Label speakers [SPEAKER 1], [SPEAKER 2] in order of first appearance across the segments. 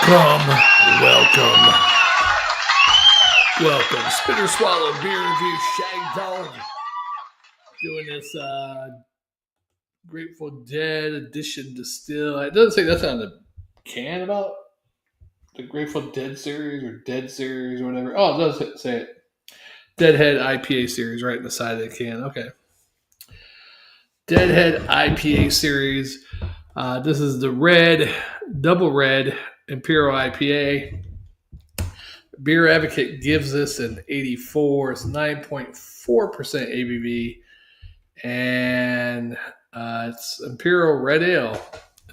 [SPEAKER 1] Welcome. Spinner Swallow Beer Review, Shagdog. Doing this Grateful Dead edition Destihl. It doesn't say that's on the can about the Grateful Dead series or Dead series or whatever. Oh, it does say it. Deadhead IPA series right in the side of the can. Okay. Deadhead IPA series. This is the double red Imperial IPA. Beer Advocate gives this an 84. It's 9.4% ABV. And it's Imperial Red Ale.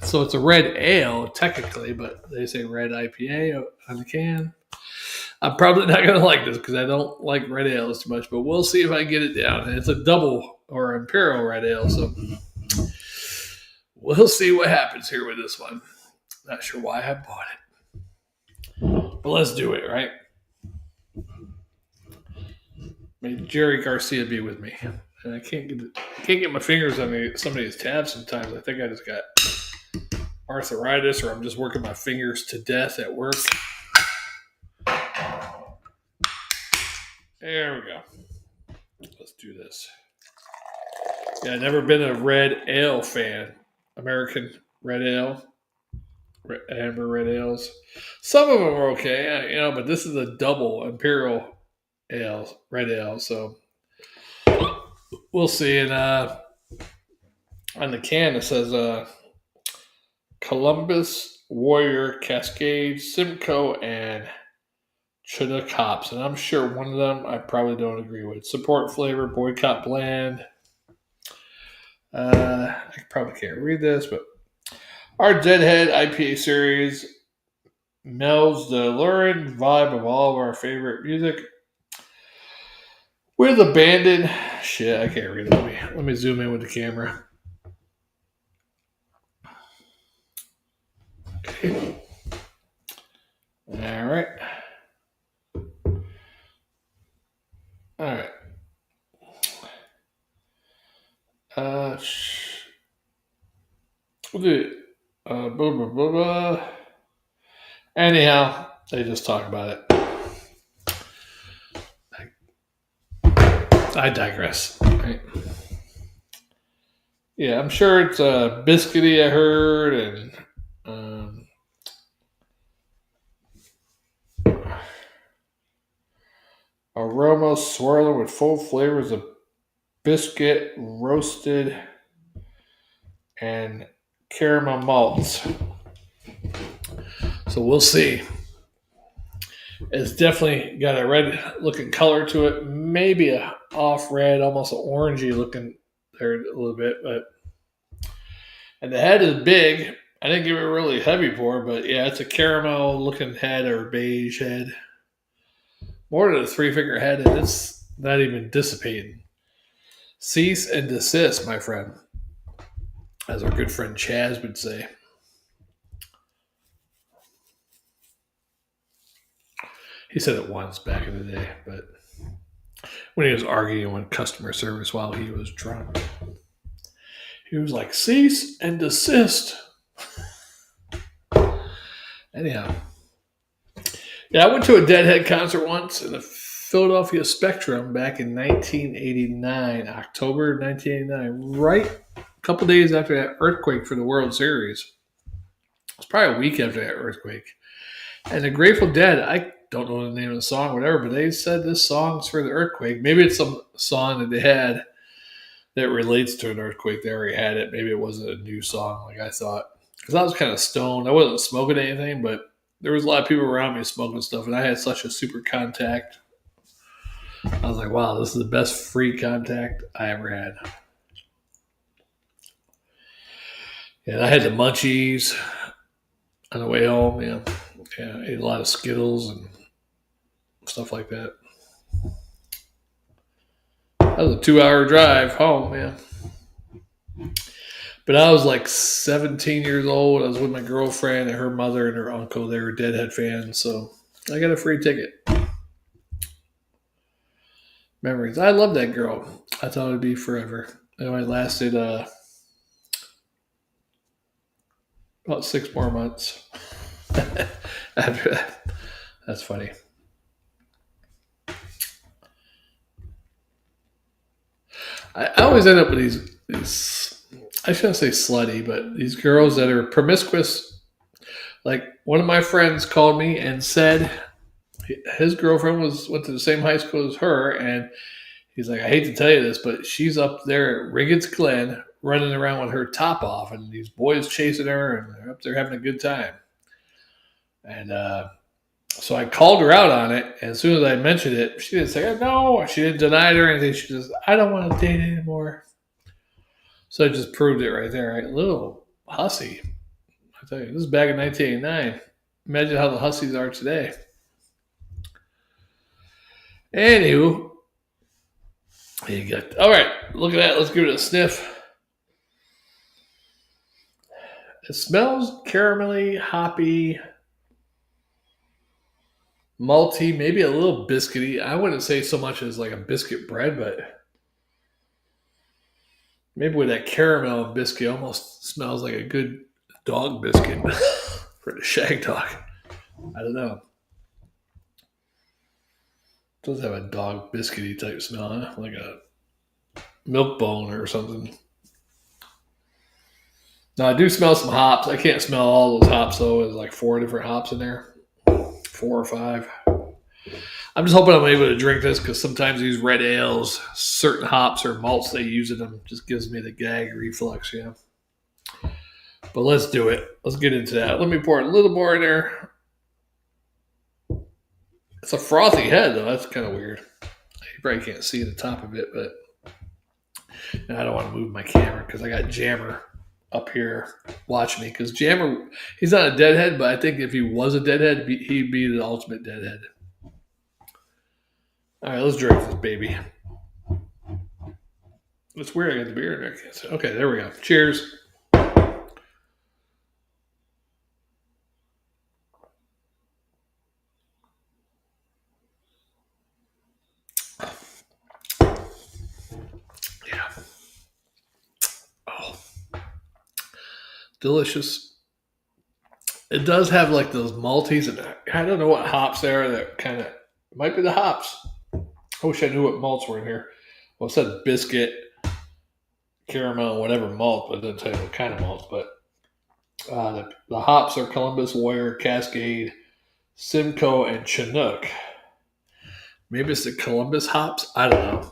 [SPEAKER 1] So it's a red ale, technically, but they say red IPA on the can. I'm probably not going to like this because I don't like red ales too much, but we'll see if I get it down. And it's a double or Imperial Red Ale, so we'll see what happens here with this one. Not sure why I bought it. But let's do it, right? May Jerry Garcia be with me. And I can't get my fingers on some of these tabs sometimes. I think I just got arthritis or I'm just working my fingers to death at work. There we go. Let's do this. Yeah, I've never been a red ale fan. American red ale. Amber red ales. Some of them are okay, but this is a double Imperial ale, red ale, so we'll see. And on the can it says Columbus, Warrior, Cascade, Simcoe, and Chinook hops. And I'm sure one of them I probably don't agree with. Support flavor, boycott blend. I probably can't read this, but our Deadhead IPA series melds the alluring vibe of all of our favorite music with abandoned shit. I can't read it. Let me zoom in with the camera. Okay. All right. We'll do it. Blah, blah, blah, blah. Anyhow, they just talk about it. I digress. Right? Yeah, I'm sure it's biscuity, I heard, and aroma swirling with full flavors of biscuit, roasted, and caramel malts. So we'll see. It's definitely got a red looking color to it. Maybe a off red, almost an orangey looking there a little bit. And the head is big. I didn't give it a really heavy pour, but yeah, it's a caramel looking head or beige head. More than a 3-finger head, and it's not even dissipating. Cease and desist, my friend. As our good friend Chaz would say. He said it once back in the day, but when he was arguing with customer service while he was drunk, he was like, cease and desist. Anyhow. Yeah, I went to a Deadhead concert once in the Philadelphia Spectrum back in 1989, October 1989, right a couple days after that earthquake for the World Series. It was probably a week after that earthquake. And the Grateful Dead, I don't know the name of the song, whatever, but they said this song's for the earthquake. Maybe it's some song that they had that relates to an earthquake. They already had it. Maybe it wasn't a new song like I thought. Because I was kind of stoned. I wasn't smoking anything, but there was a lot of people around me smoking stuff, and I had such a super contact. I was like, wow, this is the best free contact I ever had. And I had the munchies on the way home. Yeah, I ate a lot of Skittles and stuff like that. That was a 2-hour drive home, man. But I was like 17 years old. I was with my girlfriend and her mother and her uncle. They were Deadhead fans, so I got a free ticket. Memories. I love that girl. I thought it would be forever. It only lasted about 6 more months. After that, that's funny. I always end up with these. I shouldn't say slutty, but these girls that are promiscuous. Like one of my friends called me and said his girlfriend went to the same high school as her, and he's like, I hate to tell you this, but she's up there at Riggins Glen running around with her top off, and these boys chasing her, and they're up there having a good time. And so I called her out on it, and as soon as I mentioned it, she didn't say no. She didn't deny it or anything. She just, I don't want to date anymore. So I just proved it right there. Right? Little hussy. I tell you, this is back in 1989. Imagine how the hussies are today. Anywho, you got all right. Look at that. Let's give it a sniff. It smells caramelly, hoppy, malty, maybe a little biscuity. I wouldn't say so much as like a biscuit bread, but maybe with that caramel biscuit, almost smells like a good dog biscuit for the Shagdog. I don't know. It does have a dog biscuity type smell, huh? Like a milk bone or something. Now I do smell some hops. I can't smell all those hops though. There's like 4 different hops in there, 4 or 5. I'm just hoping I'm able to drink this because sometimes these red ales, certain hops or malts they use in them, just gives me the gag reflux, you know. But let's do it. Let's get into that. Let me pour a little more in there. It's a frothy head though. That's kind of weird. You probably can't see the top of it, but and I don't want to move my camera because I got Jammer up here watching me. Because Jammer, he's not a deadhead, but I think if he was a deadhead, he'd be the ultimate deadhead. All right, let's drink this baby. It's weird. I got the beer in there. Okay, there we go. Cheers. Yeah. Oh, delicious. It does have like those malties, and I don't know what hops there are that kind of might be the hops. I wish I knew what malts were in here. Well, it said biscuit, caramel, whatever malt, but it doesn't tell you what kind of malts. But the hops are Columbus, Warrior, Cascade, Simcoe, and Chinook. Maybe it's the Columbus hops. I don't know.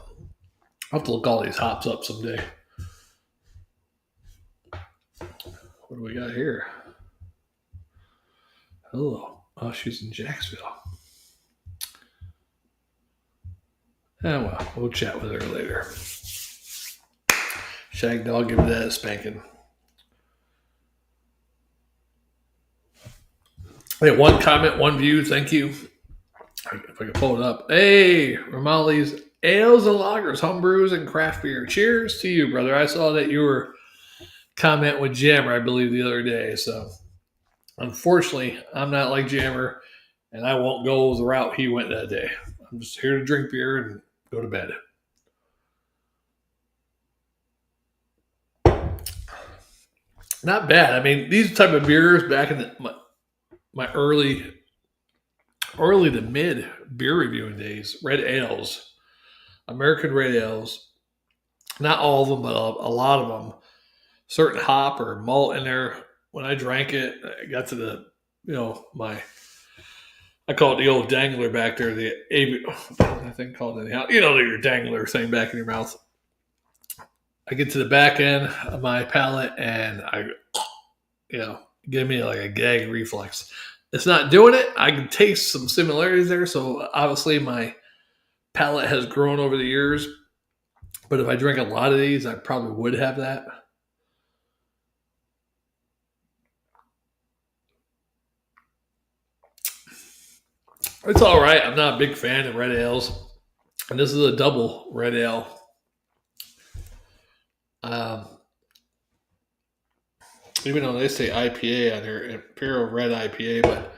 [SPEAKER 1] I'll have to look all these hops up someday. What do we got here? Hello. Oh, she's in Jacksonville. Oh, well, we'll chat with her later. Shagdog, give that a spanking. Hey, 1 comment, 1 view. Thank you. If I can pull it up. Hey, Ramali's ales and lagers, homebrews, and craft beer. Cheers to you, brother. I saw that you were comment with Jammer, I believe, the other day. So, unfortunately, I'm not like Jammer, and I won't go the route he went that day. I'm just here to drink beer and go to bed. Not bad. I mean, these type of beers back in my early to mid beer reviewing days, red ales, American red ales, not all of them, but a lot of them, certain hop or malt in there. When I drank it, I got to the, I call it the old dangler back there, I think called it anyhow. Your dangler thing back in your mouth. I get to the back end of my palate and give me like a gag reflex. It's not doing it. I can taste some similarities there. So obviously my palate has grown over the years. But if I drink a lot of these, I probably would have that. It's all right. I'm not a big fan of red ales. And this is a double red ale. Even though they say IPA on here, Imperial Red IPA, but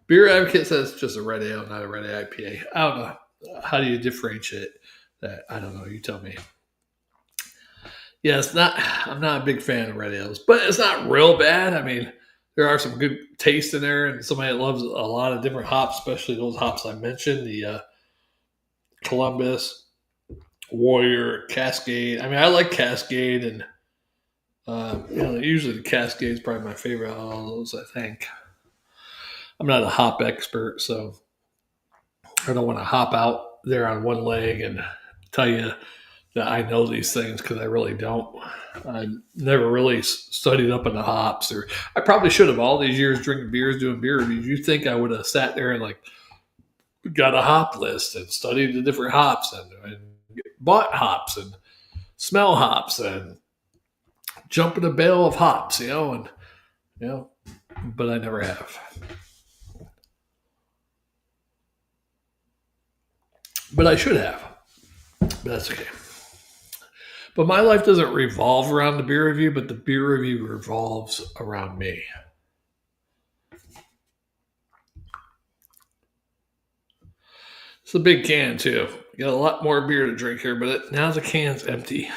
[SPEAKER 1] Beer Advocate says it's just a red ale, not a red IPA. I don't know. How do you differentiate that? I don't know. You tell me. Yeah, I'm not a big fan of red ales, but it's not real bad. I mean, there are some good taste in there, and somebody that loves a lot of different hops, especially those hops I mentioned, the Columbus, Warrior, Cascade. I mean, I like Cascade, and usually the Cascade is probably my favorite out of all those. I think I'm not a hop expert, so I don't want to hop out there on one leg and tell you that I know these things because I really don't. I never really studied up on the hops, or I probably should have. All these years drinking beers, doing beer reviews, you think I would have sat there and like got a hop list and studied the different hops and bought hops and smell hops and jump in a bale of hops, and but I never have. But I should have. But that's okay. But my life doesn't revolve around the beer review, but the beer review revolves around me. It's a big can, too. Got a lot more beer to drink here, but now the can's empty.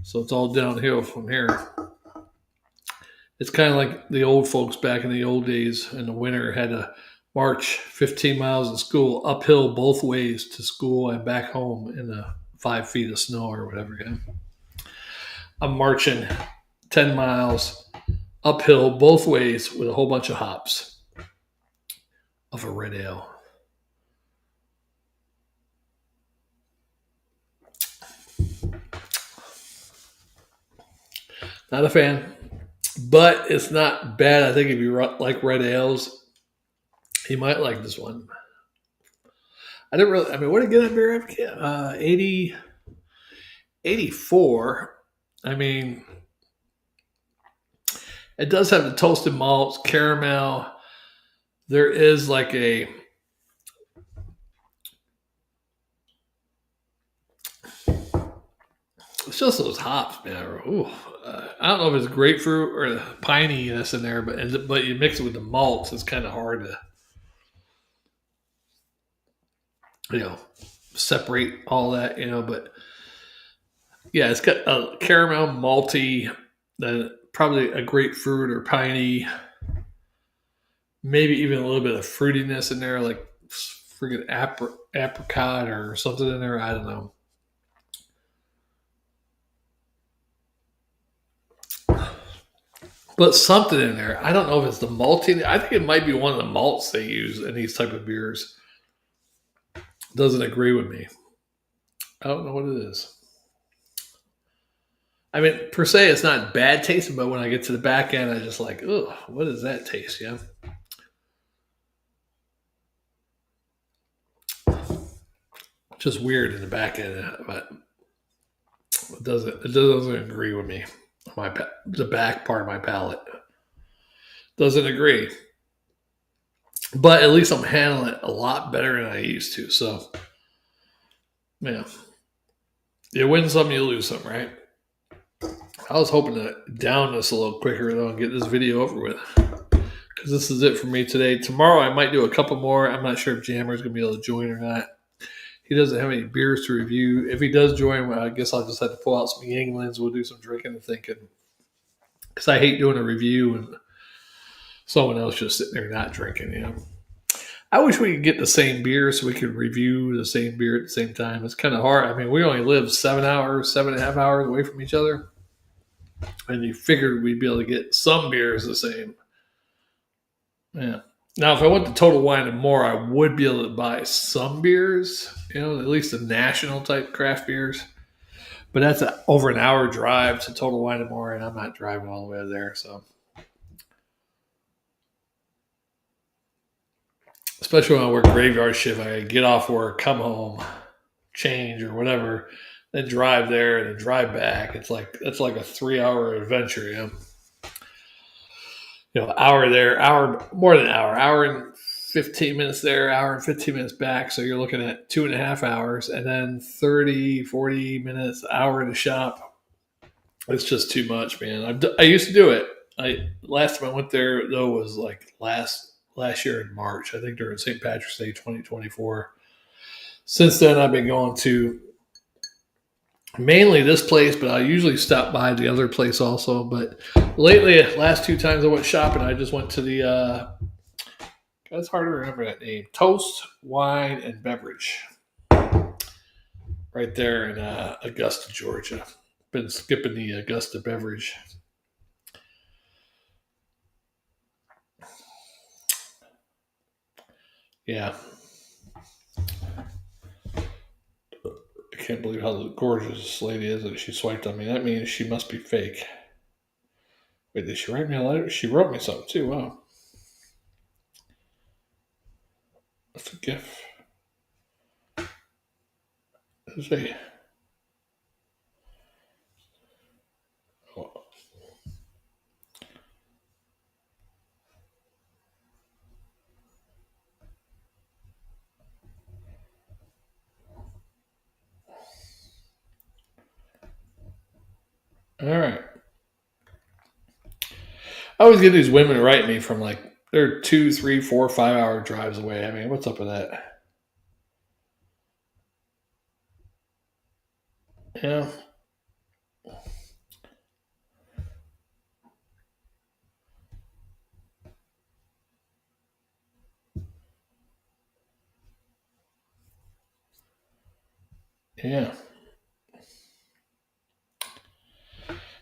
[SPEAKER 1] So it's all downhill from here. It's kind of like the old folks back in the old days in the winter had to march 15 miles in school, uphill both ways to school and back home in the 5 feet of snow or whatever. Yeah. I'm marching 10 miles uphill both ways with a whole bunch of hops of a red ale. Not a fan, but it's not bad. I think if you like red ales, you might like this one. I didn't really, what did I get on beer? 80, 84. I mean, it does have the toasted malts, caramel. There is like it's just those hops, man. Ooh, I don't know if it's grapefruit or the pineyness in there, but you mix it with the malts, it's kind of hard to separate all that, but yeah, it's got a caramel, malty, then probably a grapefruit or piney, maybe even a little bit of fruitiness in there, like freaking apricot or something in there. I don't know. But something in there. I don't know if it's the malting. I think it might be one of the malts they use in these type of beers. Doesn't agree with me. I don't know what it is. I mean, per se, it's not bad tasting, but when I get to the back end, I just like, ugh, what does that taste? Yeah. Just weird in the back end, but it doesn't agree with me. The back part of my palate doesn't agree. But at least I'm handling it a lot better than I used to. So, yeah. You win some, you lose some, right? I was hoping to down this a little quicker, though, and get this video over with. Because this is it for me today. Tomorrow, I might do a couple more. I'm not sure if Jammer's going to be able to join or not. He doesn't have any beers to review. If he does join, I guess I'll just have to pull out some Yinglings. We'll do some drinking and thinking. Because I hate doing a review and someone else just sitting there not drinking, I wish we could get the same beer so we could review the same beer at the same time. It's kind of hard. I mean, we only live 7 hours, 7.5 hours away from each other. And you figured we'd be able to get some beers the same. Yeah. Now, if I went to Total Wine and More, I would be able to buy some beers, at least the national type craft beers. But that's over an hour drive to Total Wine and More, and I'm not driving all the way there. So, especially when I work graveyard shift, I get off work, come home, change or whatever, then drive there and then drive back. It's like a 3-hour adventure, hour there, more than an hour and 15 minutes there, hour and 15 minutes back. So you're looking at 2.5 hours and then 30, 40 minutes, hour in the shop. It's just too much, man. I used to do it. Last time I went there, though, was like last year in March, I think during St. Patrick's Day 2024. Since then, I've been going to mainly this place, but I usually stop by the other place also. But lately, last 2 times I went shopping, I just went to the. It's hard to remember that name. Toast, Wine, and Beverage, right there in Augusta, Georgia. Been skipping the Augusta Beverage. Yeah, I can't believe how gorgeous this lady is that she swiped on me. That means she must be fake. Wait, did she write me a letter? She wrote me something too. Wow, that's a gift. Let's see. Oh, all right. I always get these women write me from like they're 2, 3, 4, 5 hour drives away. I mean, what's up with that? Yeah, yeah.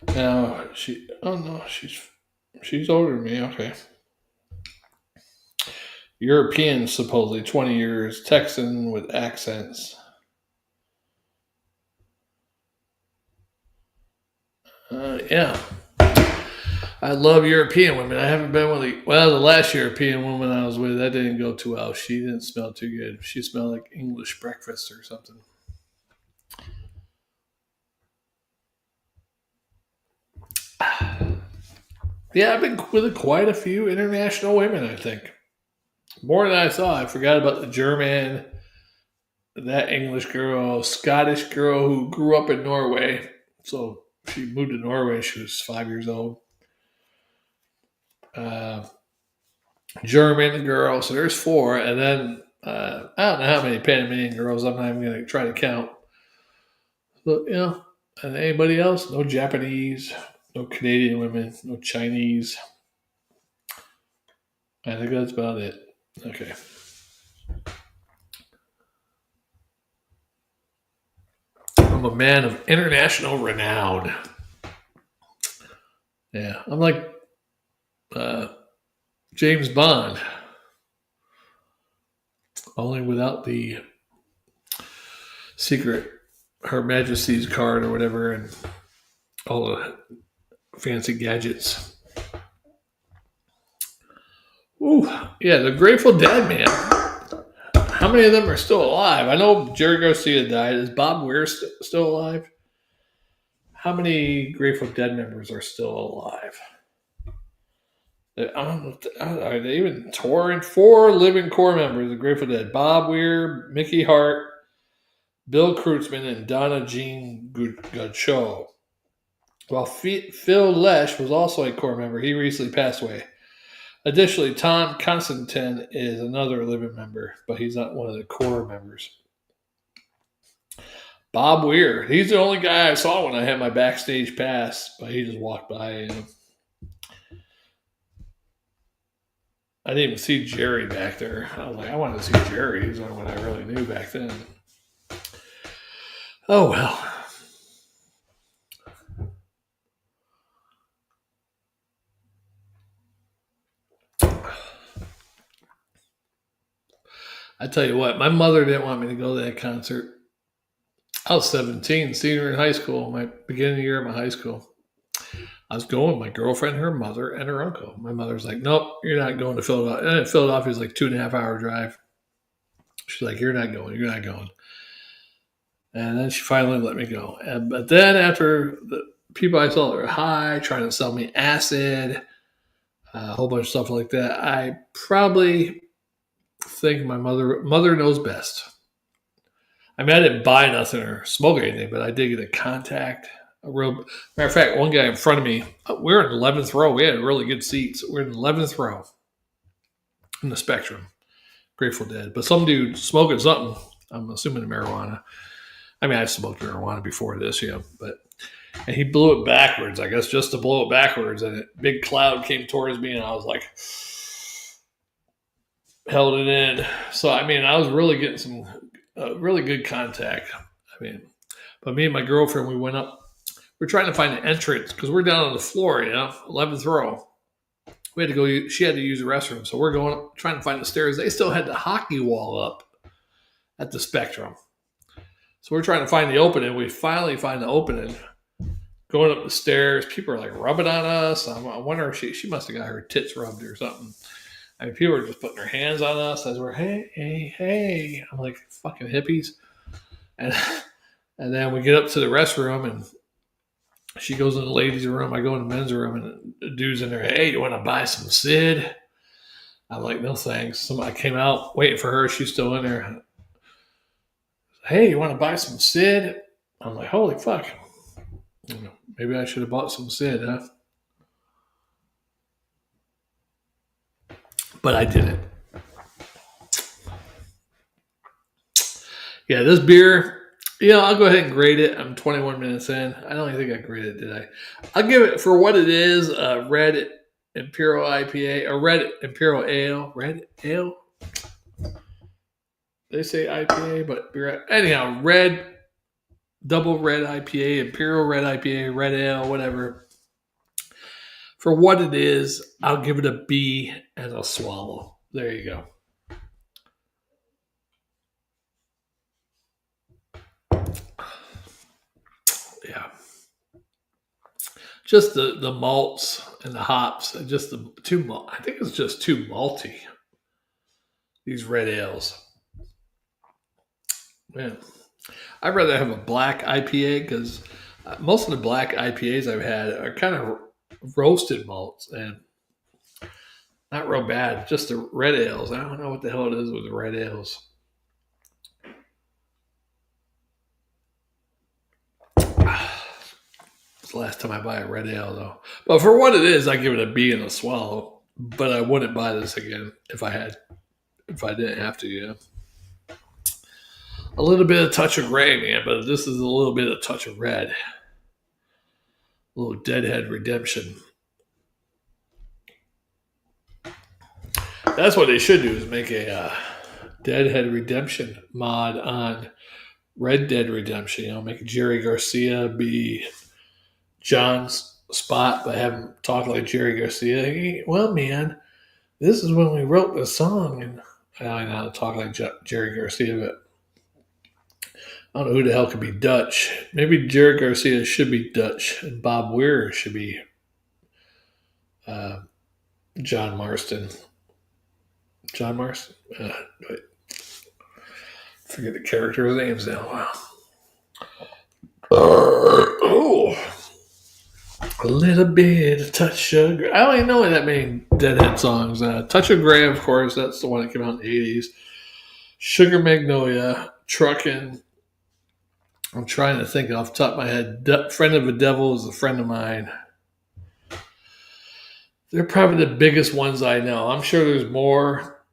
[SPEAKER 1] Now she. Oh no, she's older than me. Okay. European, supposedly 20 years. Texan with accents. Yeah. I love European women. I haven't been with the last European woman I was with, that didn't go too well. She didn't smell too good. She smelled like English breakfast or something. Yeah, I've been with quite a few international women, I think. More than I thought. I forgot about the German, that English girl, Scottish girl who grew up in Norway. So she moved to Norway. She was 5 years old. Uh, German girl. So there's four. And then I don't know how many Panamanian girls. I'm not even going to try to count. So, and anybody else? No Japanese, no Canadian women, no Chinese. I think that's about it. Okay. I'm a man of international renown. Yeah, I'm like uh, James Bond, only without the secret Her Majesty's card or whatever, and all the fancy gadgets. Ooh, yeah, the Grateful Dead, man. How many of them are still alive? I know Jerry Garcia died. Is Bob Weir still alive? How many Grateful Dead members are still alive? I don't know. Are they even touring? Four living core members of Grateful Dead: Bob Weir, Mickey Hart, Bill Kreutzmann, and Donna Jean Gaucho. While Phil Lesh was also a core member, he recently passed away. Additionally, Tom Constantine is another living member, but he's not one of the core members. Bob Weir, he's the only guy I saw when I had my backstage pass, but he just walked by. I didn't even see Jerry back there. I was like, I wanted to see Jerry. He's the only one I really knew back then. Oh well. I tell you what, my mother didn't want me to go to that concert. I was 17, senior in high school, my beginning of the year of my high school. I was going with my girlfriend, her mother, and her uncle. My mother's like, nope, you're not going to Philadelphia. And Philadelphia's like 2.5 hour drive. She's like, you're not going, you're not going. And then she finally let me go. But then after the people I saw that were high, trying to sell me acid, a whole bunch of stuff like that, I probably think my mother knows best. I mean, I didn't buy nothing or smoke anything, but I did get a contact. A real matter of fact, one guy in front of me, we're in the 11th row. We had really good seats. We're in the 11th row in the Spectrum, Grateful Dead. But some dude smoking something. I'm assuming marijuana. I mean, I smoked marijuana before this, and he blew it backwards, I guess, just to blow it backwards. And a big cloud came towards me, and I was like, held it in. So, I mean, I was really getting some really good contact. I mean, but me and my girlfriend, we went up. We're trying to find an entrance because we're down on the floor, 11th row. We had to go. She had to use the restroom, so we're going up, trying to find the stairs. They still had the hockey wall up at the Spectrum, so we're trying to find the opening. We finally find the opening. Going up the stairs, people are like rubbing on us. I wonder if she must have got her tits rubbed or something. I mean, people are just putting their hands on us as we're hey. I'm like fucking hippies, and then we get up to the restroom and. She goes in the ladies' room. I go in the men's room, and the dude's in there. Hey, you want to buy some Sid? I'm like, no thanks. Somebody came out waiting for her. She's still in there. Hey, you want to buy some Sid? I'm like, holy fuck. Maybe I should have bought some Sid, huh? But I didn't. Yeah, this beer. I'll go ahead and grade it. I'm 21 minutes in. I don't even think I graded it, did I? I'll give it for what it is, a red Imperial IPA, a red Imperial Ale. Red Ale? They say IPA, but anyhow, double red IPA, Imperial red IPA, red Ale, whatever. For what it is, I'll give it a B and a swallow. There you go. Yeah. Just the malts and the hops, just I think it's just too malty. These red ales. Man, I'd rather have a black IPA because most of the black IPAs I've had are kind of roasted malts and not real bad. Just the red ales. I don't know what the hell it is with the red ales. It's the last time I buy a red ale, though. But for what it is, I give it a B and a swallow. But I wouldn't buy this again if I didn't have to, A little bit of touch of gray, man, but this is a little bit of touch of red. A little Deadhead redemption. That's what they should do is make a Deadhead redemption mod on Red Dead Redemption. Make Jerry Garcia be John's spot, but have him talk like Jerry Garcia. Hey, well, man, this is when we wrote the song, and I don't know how to talk like Jerry Garcia, but I don't know who the hell could be Dutch. Maybe Jerry Garcia should be Dutch, and Bob Weir should be John Marston. John Marston? Wait. Forget the character's names now. Wow. A little bit of touch of gray. I don't even know that many Deadhead songs. Touch of Gray, of course. That's the one that came out in the 80s. Sugar Magnolia, Truckin'. I'm trying to think off the top of my head. Friend of the Devil is a friend of mine. They're probably the biggest ones I know. I'm sure there's more,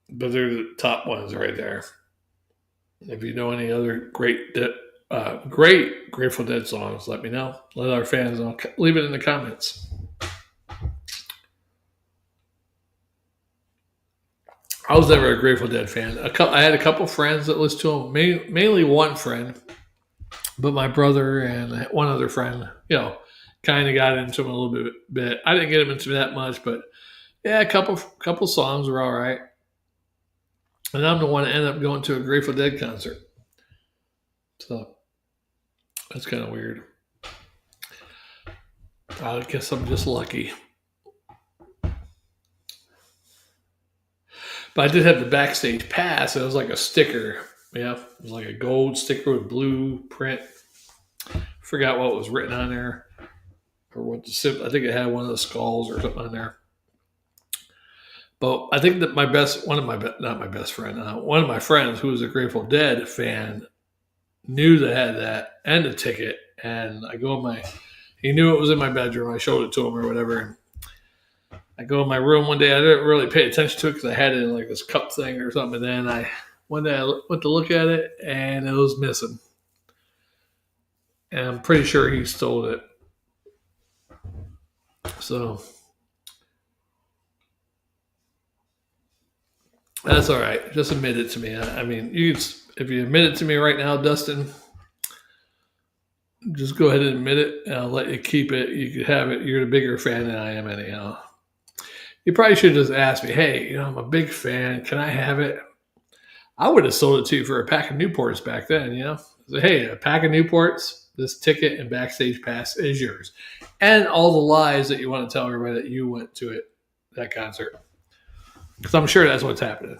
[SPEAKER 1] but they're the top ones right there. If you know any other great Grateful Dead songs, let me know. Let our fans know. Leave it in the comments. I was never a Grateful Dead fan. I had a couple friends that listened to them, mainly one friend, but my brother and one other friend, kind of got into them a little bit. I didn't get them into that much, but yeah, a couple songs were all right. And I'm the one that ended up going to a Grateful Dead concert. So that's kind of weird. I guess I'm just lucky. But I did have the backstage pass. It was like a sticker. Yeah, it was like a gold sticker with blue print. Forgot what was written on there, or what the I think it had one of the skulls or something on there. But I think that one of my friends who was a Grateful Dead fan knew they had that and a ticket. And he knew it was in my bedroom. I showed it to him or whatever. I go in my room one day. I didn't really pay attention to it because I had it in like this cup thing or something. And then One day I went to look at it, and it was missing. And I'm pretty sure he stole it. So that's all right. Just admit it to me. I mean, if you admit it to me right now, Dustin, just go ahead and admit it, and I'll let you keep it. You could have it. You're the bigger fan than I am, anyhow. You probably should just ask me, hey, I'm a big fan. Can I have it? I would have sold it to you for a pack of Newports back then, Say, hey, a pack of Newports, this ticket and backstage pass is yours. And all the lies that you want to tell everybody that you went to that concert. Because I'm sure that's what's happening.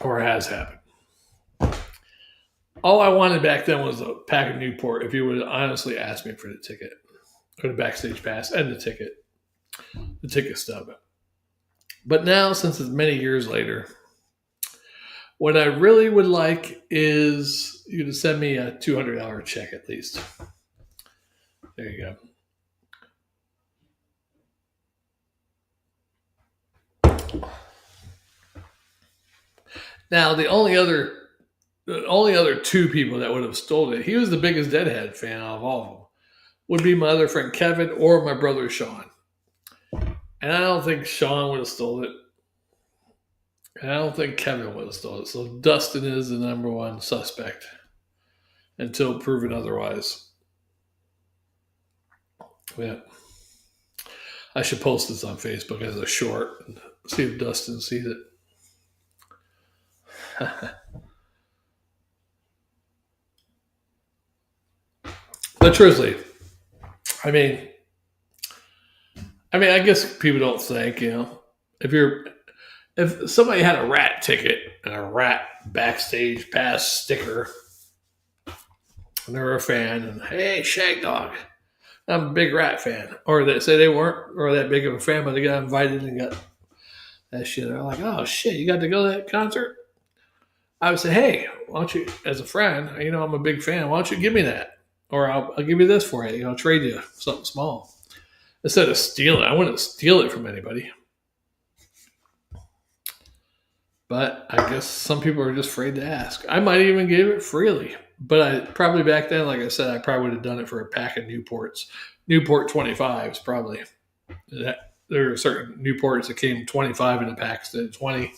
[SPEAKER 1] Or has happened. All I wanted back then was a pack of Newport if you would honestly ask me for the ticket. Or the backstage pass and the ticket stub. But now, since it's many years later, what I really would like is you to send me a $200 check at least. There you go. Now, the only other two people that would have stolen it, he was the biggest Deadhead fan of all of them, would be my other friend Kevin or my brother Sean. And I don't think Sean would have stolen it. And I don't think Kevin would have stolen it. So Dustin is the number one suspect until proven otherwise. Yeah. I should post this on Facebook as a short and see if Dustin sees it. But truthfully, I mean, I guess people don't think, if somebody had a rat ticket and a rat backstage pass sticker, and they're a fan, and hey, Shagdog, I'm a big rat fan, or they say they weren't, or that big of a fan, but they got invited and got that shit. They're like, oh shit, you got to go to that concert? I would say, hey, why don't you, as a friend, I'm a big fan, why don't you give me that? Or I'll give you this for it, I'll trade you something small. Instead of stealing, I wouldn't steal it from anybody. But I guess some people are just afraid to ask. I might even give it freely. But I probably back then, like I said, I probably would have done it for a pack of Newports. Newport 25s, probably. There are certain Newports that came 25 in a pack instead of 20.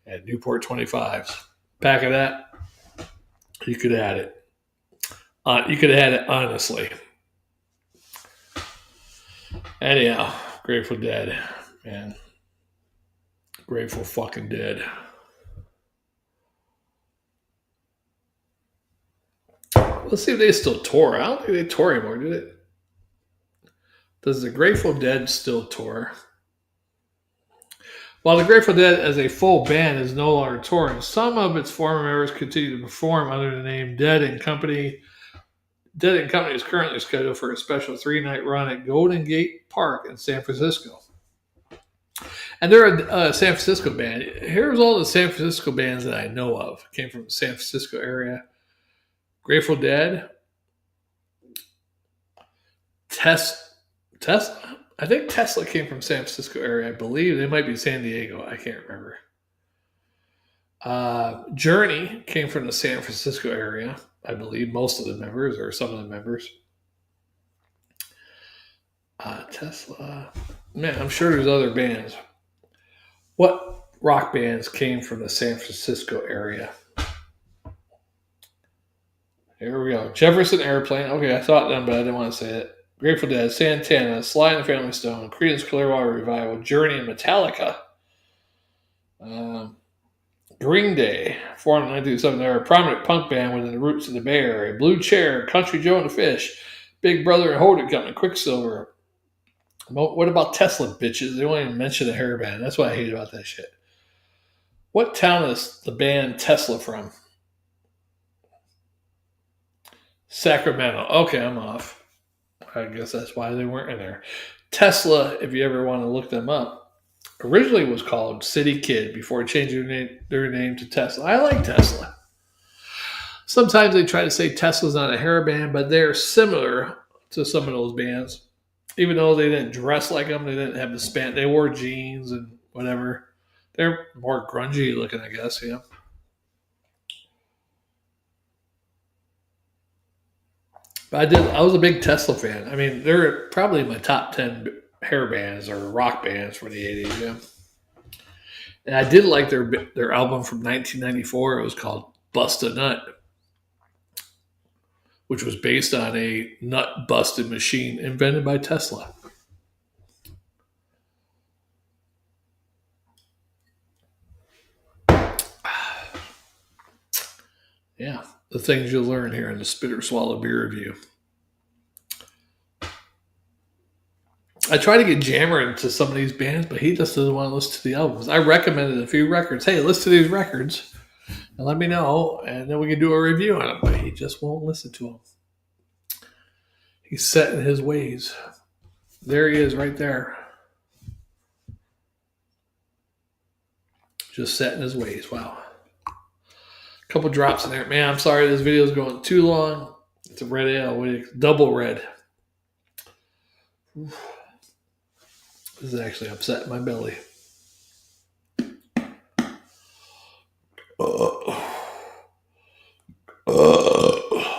[SPEAKER 1] And Newport 25s. Pack of that, you could add it. You could add it honestly. Anyhow, Grateful Dead, man. Grateful fucking Dead. Let's see if they still tour. I don't think they tour anymore, do they? Does the Grateful Dead still tour? While the Grateful Dead as a full band is no longer touring, some of its former members continue to perform under the name Dead and Company. Dead and Company is currently scheduled for a special 3-night run at Golden Gate Park in San Francisco. And they're a San Francisco band. Here's all the San Francisco bands that I know of. Came from the San Francisco area. Grateful Dead. Tesla? I think Tesla came from San Francisco area. I believe they might be San Diego. I can't remember. Journey came from the San Francisco area. I believe most of the members or some of the members. Tesla. Man, I'm sure there's other bands. What rock bands came from the San Francisco area? Here we go. Jefferson Airplane. Okay, I thought them, but I didn't want to say it. Grateful Dead, Santana, Sly and the Family Stone, Creedence Clearwater Revival, Journey, and Metallica. Green Day, formed in 1997. They're a prominent punk band within the roots of the Bay Area. Blue Chair, Country Joe and the Fish, Big Brother and Hold It Company, Quicksilver. What about Tesla, bitches? They won't even mention the hair band. That's what I hate about that shit. What town is the band Tesla from? Sacramento. Okay, I'm off. I guess that's why they weren't in there. Tesla, if you ever want to look them up, originally was called City Kid before changing their name to Tesla. I like Tesla. Sometimes they try to say Tesla's not a hair band, but they're similar to some of those bands. Even though they didn't dress like them, they didn't have the span. They wore jeans and whatever. They're more grungy looking, I guess, yeah. But I was a big Tesla fan. I mean, they're probably my top 10 hair bands or rock bands from the 80s. Yeah. And I did like their album from 1994. It was called Bust a Nut, which was based on a nut busted machine invented by Tesla. Yeah, the things you'll learn here in the Spitter Swallow Beer Review. I try to get Jammer into some of these bands, but he just doesn't want to listen to the albums. I recommended a few records. Hey, listen to these records and let me know, and then we can do a review on them. But he just won't listen to them. He's set in his ways. There he is right there. Just set in his ways. Wow. A couple drops in there. Man, I'm sorry this video is going too long. It's a red ale. Double red. This is actually upsetting my belly.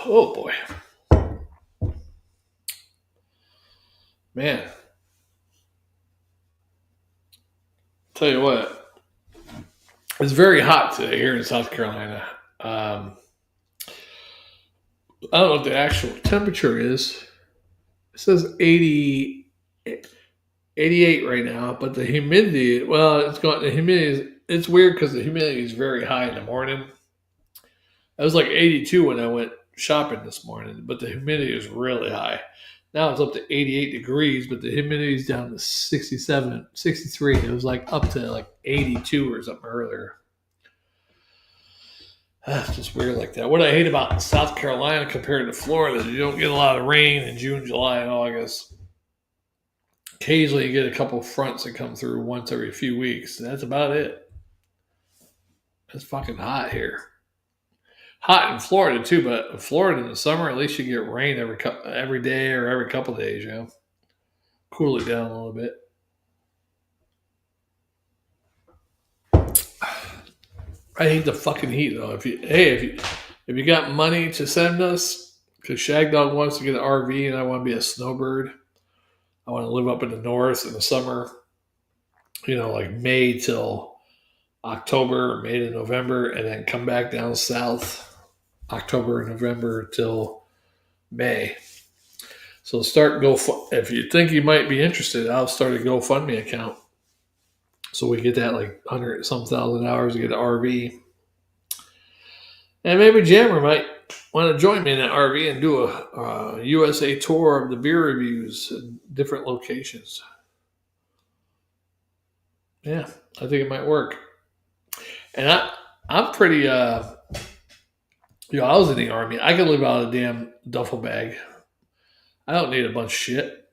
[SPEAKER 1] Oh boy. Man. Tell you what. It's very hot today here in South Carolina. I don't know what the actual temperature is. It says 88 right now, but the humidity, well, it's weird because the humidity is very high in the morning. It was like 82 when I went shopping this morning, but the humidity is really high. Now it's up to 88 degrees, but the humidity is down to 67, 63. It was like up to like 82 or something earlier. It's just weird like that. What I hate about South Carolina compared to Florida is you don't get a lot of rain in June, July, and August. Occasionally you get a couple of fronts that come through once every few weeks. That's about it. It's fucking hot here. Hot in Florida too, but in Florida in the summer, at least you get rain every day or every couple of days, Cool it down a little bit. I hate the fucking heat though. If you got money to send us, because Shagdog wants to get an RV and I want to be a snowbird. I want to live up in the north in the summer, like May till October, May to November, and then come back down south October and November till May. So if you think you might be interested, I'll start a GoFundMe account. So we get that like 100-some thousand hours to get an RV. And maybe Jammer might want to join me in that RV and do a USA tour of the beer reviews in different locations. Yeah, I think it might work. And I'm pretty, I was in the Army. I could live out of a damn duffel bag. I don't need a bunch of shit.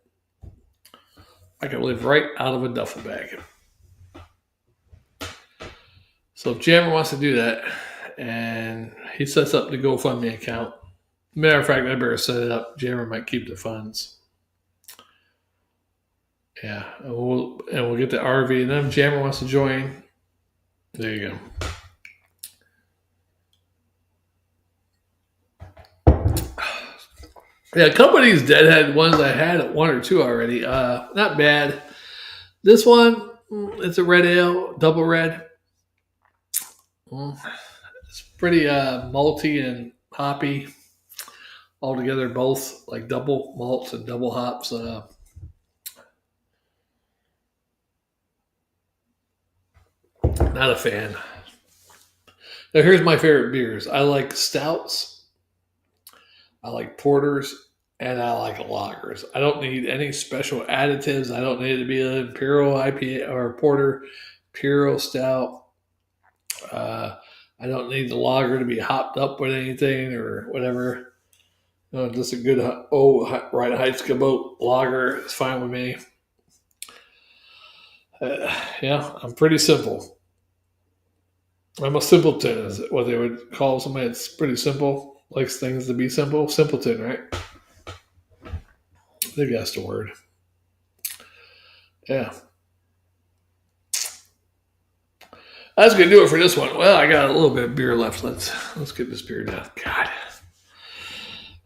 [SPEAKER 1] I can live right out of a duffel bag. So if Jammer wants to do that, and he sets up the GoFundMe account, matter of fact, I better set it up. Jammer might keep the funds. Yeah, and we'll get the RV, and then if Jammer wants to join, there you go. Yeah, a couple of these Deadhead ones I had one or two already. Not bad. This one, it's a red ale, double red. It's pretty malty and hoppy. Altogether, both like double malts and double hops. Not a fan. Now, here's my favorite beers. I like stouts. I like porters. And I like lagers. I don't need any special additives. I don't need it to be an Imperial IPA or porter, Imperial stout. I don't need the lager to be hopped up with anything or whatever. Just a good right Heizgebot lager is fine with me. Yeah, I'm pretty simple. I'm a simpleton, is what they would call somebody that's pretty simple, likes things to be simple. Simpleton, right? I think that's the word. Yeah. That's going to do it for this one. Well, I got a little bit of beer left. Let's get this beer down. God.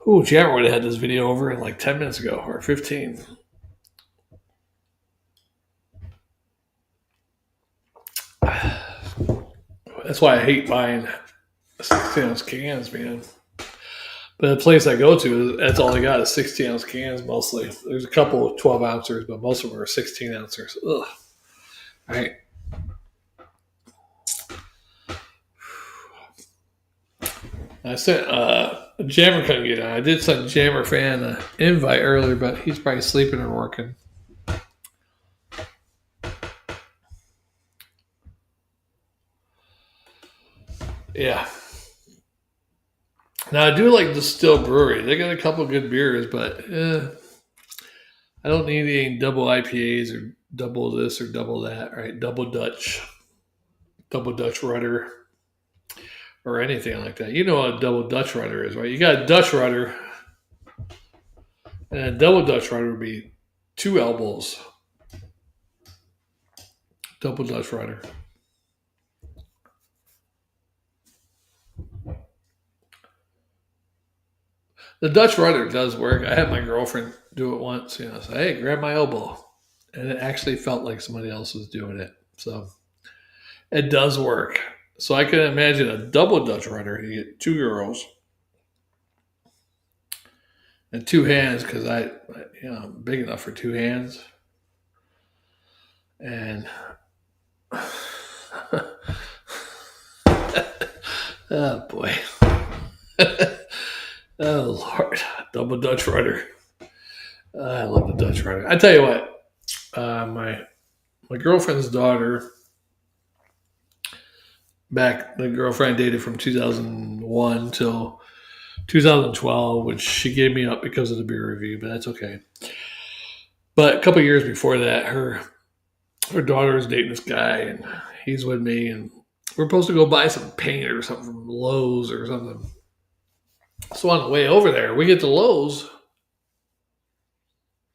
[SPEAKER 1] Ooh, Jammer would have had this video over in like 10 minutes ago or 15. That's why I hate buying 16-ounce cans, man. But the place I go to, that's all they got is 16-ounce cans mostly. There's a couple of 12 ouncers, but most of them are 16 ouncers. Ugh. Right. I sent Jammer couldn't get on. I did send Jammer fan an invite earlier, but he's probably sleeping or working. Yeah. Now I do like Destihl Brewery. They got a couple good beers, but I don't need any double IPAs or double this or double that. Right? Double Dutch rudder, or anything like that. You know what a double Dutch rudder is, right? You got a Dutch rudder, and a double Dutch rudder would be 2 elbows. Double Dutch rudder. The Dutch rudder does work. I had my girlfriend do it once. You know, say, "Hey, grab my elbow," and it actually felt like somebody else was doing it. So it does work. So I can imagine a double Dutch rudder. You get 2 girls and 2 hands because I'm big enough for 2 hands. And oh boy, oh Lord, double Dutch rudder. I love the Dutch rudder. I tell you what, my girlfriend's daughter, the girlfriend I dated from 2001 till 2012, which she gave me up because of the beer review, but that's okay. But a couple of years before that, her daughter was dating this guy, and he's with me, and we're supposed to go buy some paint or something from Lowe's or something. So on the way over there, we get to Lowe's.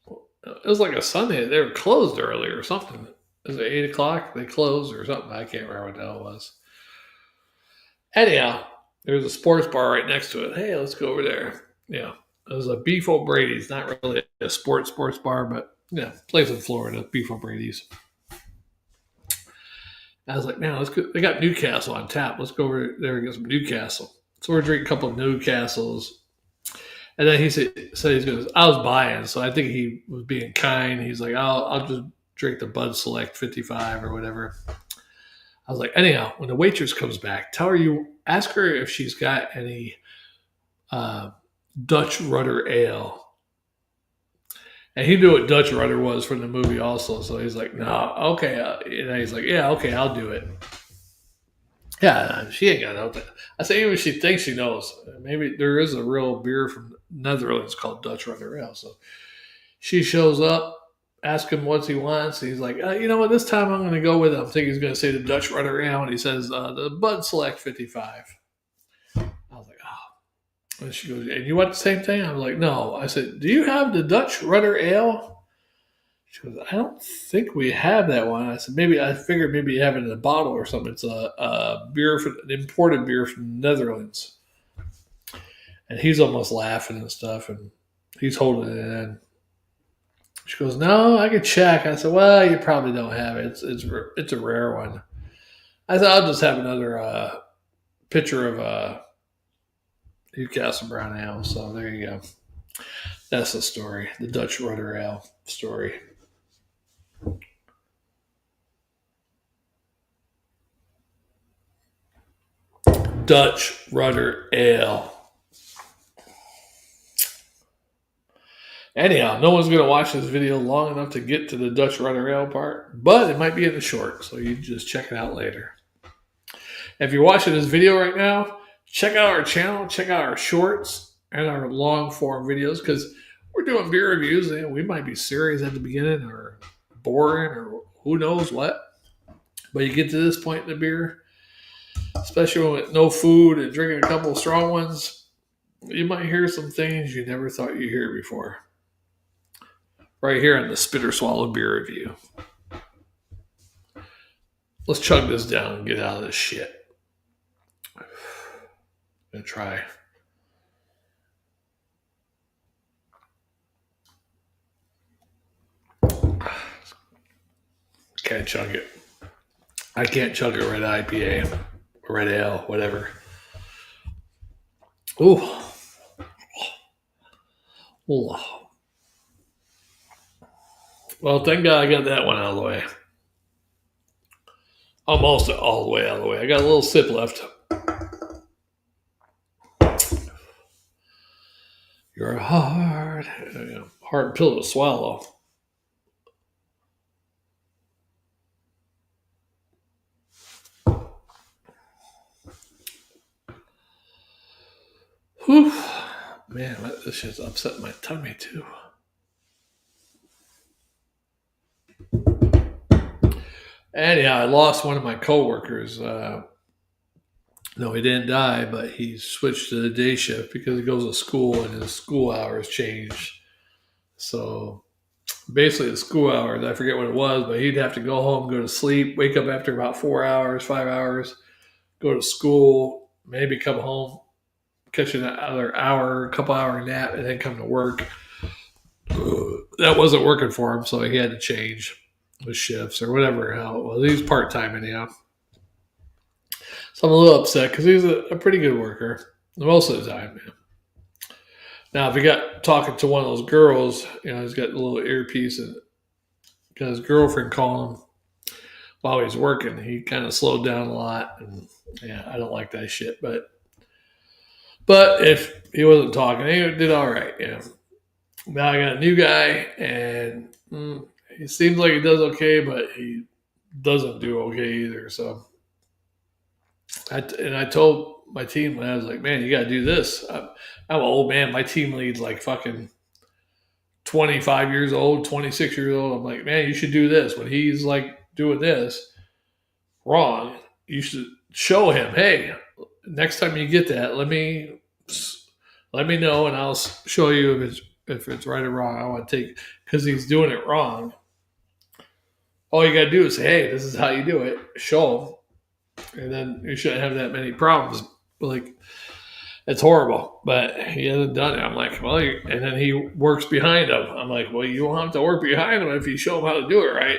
[SPEAKER 1] It was like a Sunday. They were closed early or something. It was at 8 o'clock. They closed or something. I can't remember what the hell it was. Anyhow, there's a sports bar right next to it. Hey, let's go over there. Yeah, it was a Beef O'Brady's. Not really a sports bar, but yeah, place in Florida, Beef O'Brady's. I was like, man, let's go. They got Newcastle on tap. Let's go over there and get some Newcastle. So we're drinking a couple of Newcastles. And then he said he goes, I was buying, so I think he was being kind. He's like, I'll just drink the Bud Select 55 or whatever. I was like, anyhow, when the waitress comes back, ask her if she's got any Dutch Rudder Ale. And he knew what Dutch Rudder was from the movie also. So he's like, no, okay. And he's like, yeah, okay, I'll do it. Yeah, she ain't got nothing. I say even if she thinks she knows. Maybe there is a real beer from Netherlands called Dutch Rudder Ale. So she shows up, ask him what he wants. He's like, you know what, this time I'm going to go with it. I'm thinking he's going to say the Dutch Rudder Ale. And he says, the Bud Select 55. I was like, oh. And she goes, and you want the same thing? I was like, no. I said, do you have the Dutch Rudder Ale? She goes, I don't think we have that one. I said, I figured maybe you have it in a bottle or something. It's a beer, an imported beer from the Netherlands. And he's almost laughing and stuff, and he's holding it in. She goes, no, I could check. I said, well, you probably don't have it. It's a rare one. I said, I'll just have another pitcher of Newcastle Brown Ale. So there you go. That's the story, the Dutch Rudder Ale story. Dutch Rudder Ale. Anyhow, no one's going to watch this video long enough to get to the Dutch Rudder Ale part, but it might be in the short, so you just check it out later. If you're watching this video right now, check out our channel, check out our shorts and our long form videos, because we're doing beer reviews and we might be serious at the beginning or boring or who knows what. But you get to this point in the beer, especially with no food and drinking a couple of strong ones, you might hear some things you never thought you'd hear before. Right here on the Spit or Swallow Beer Review. Let's chug this down and get out of this shit. I'm going to try. Can't chug it. I can't chug a red IPA, red ale, whatever. Ooh. Ooh. Well, thank God I got that one out of the way. Almost all the way out of the way. I got a little sip left. You're a hard pill to swallow. Whew. Man, this shit's upsetting my tummy too. Anyhow, I lost one of my coworkers. No, he didn't die, but he switched to the day shift because he goes to school and his school hours changed. So basically, the school hours, I forget what it was, but he'd have to go home, go to sleep, wake up after about 4 hours, 5 hours, go to school, maybe come home, catch another hour, a couple hour nap, and then come to work. That wasn't working for him, so he had to change the shifts or whatever hell it was. He was part time anyhow. So I'm a little upset because he's a pretty good worker most of the time. Man. Now, if he got talking to one of those girls, he's got a little earpiece and got his girlfriend calling him while he's working. He kind of slowed down a lot, and I don't like that shit. But if he wasn't talking, he did all right. Yeah. Now I got a new guy, and he seems like he does okay, but he doesn't do okay either. So, I told my team, I was like, man, you got to do this. I'm an old man. My team leads like fucking 25 years old, 26 years old. I'm like, man, you should do this. When he's like doing this wrong, you should show him, hey, next time you get that, let me know, and I'll show you if it's right or wrong. I want to take, because he's doing it wrong. All you got to do is say, hey, this is how you do it. Show him. And then you shouldn't have that many problems. Like, it's horrible, but he hasn't done it. I'm like, well, and then he works behind him. I'm like, well, you won't have to work behind him if you show him how to do it right.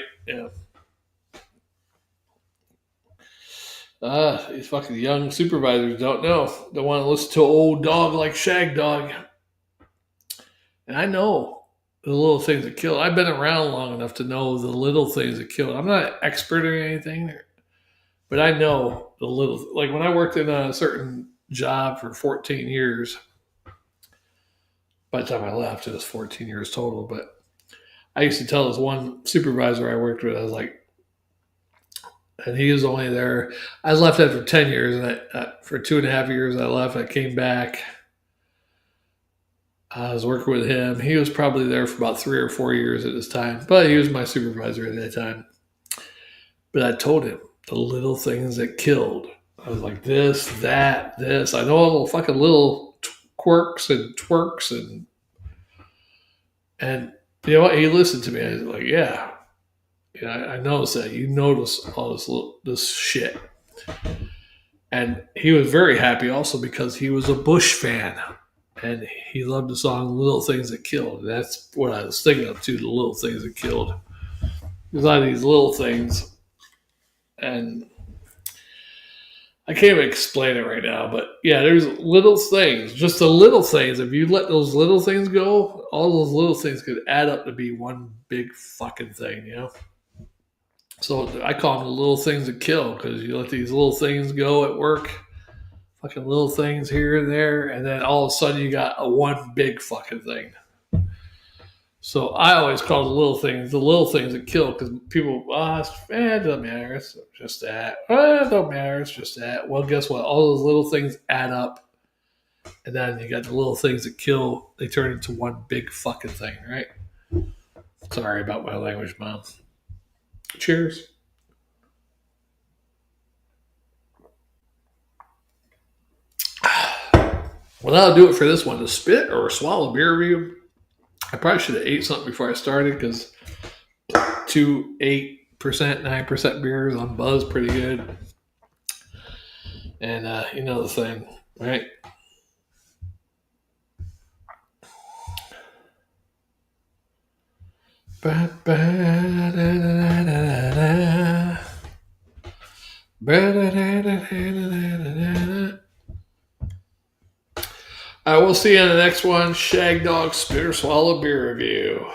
[SPEAKER 1] These fucking young supervisors don't know. They want to listen to an old dog like Shagdog. And I know the little things that kill. I've been around long enough to know the little things that kill. I'm not an expert in anything, but I know the little. Like when I worked in a certain job for 14 years. By the time I left, it was 14 years total. But I used to tell this one supervisor I worked with, I was like, and he was only there. I was left after 10 years, and for 2.5 years I left. I came back. I was working with him. He was probably there for about 3 or 4 years at this time, but he was my supervisor at that time. But I told him the little things that killed. I was like, this, that, this. I know all the fucking little quirks and twerks and you know what? He listened to me. I was like, yeah, I noticed that. You notice all this shit. And he was very happy also because he was a Bush fan. And he loved the song Little Things That Killed. And that's what I was thinking of too, the little things that killed. There's a lot of these little things. And I can't even explain it right now, but yeah, there's little things, just the little things. If you let those little things go, all those little things could add up to be one big fucking thing, So I call them the little things that kill, because you let these little things go at work, fucking little things here and there, and then all of a sudden you got a one big fucking thing. So I always call the little things that kill, because people, it doesn't matter, it's just that. It don't matter, it's just that. Well, guess what? All those little things add up, and then you got the little things that kill. They turn into one big fucking thing, right? Sorry about my language, Mom. Cheers. Well, that'll do it for this one. To spit or swallow beer review. I probably should have ate something before I started, because 8%, 9% beers on Buzz pretty good. And you know the thing, right? Ba, ba, da, da, da, da, da. Ba, da, da, da, da, da, da. I will see you on the next one. Shagdog Spit or Swallow Beer Review.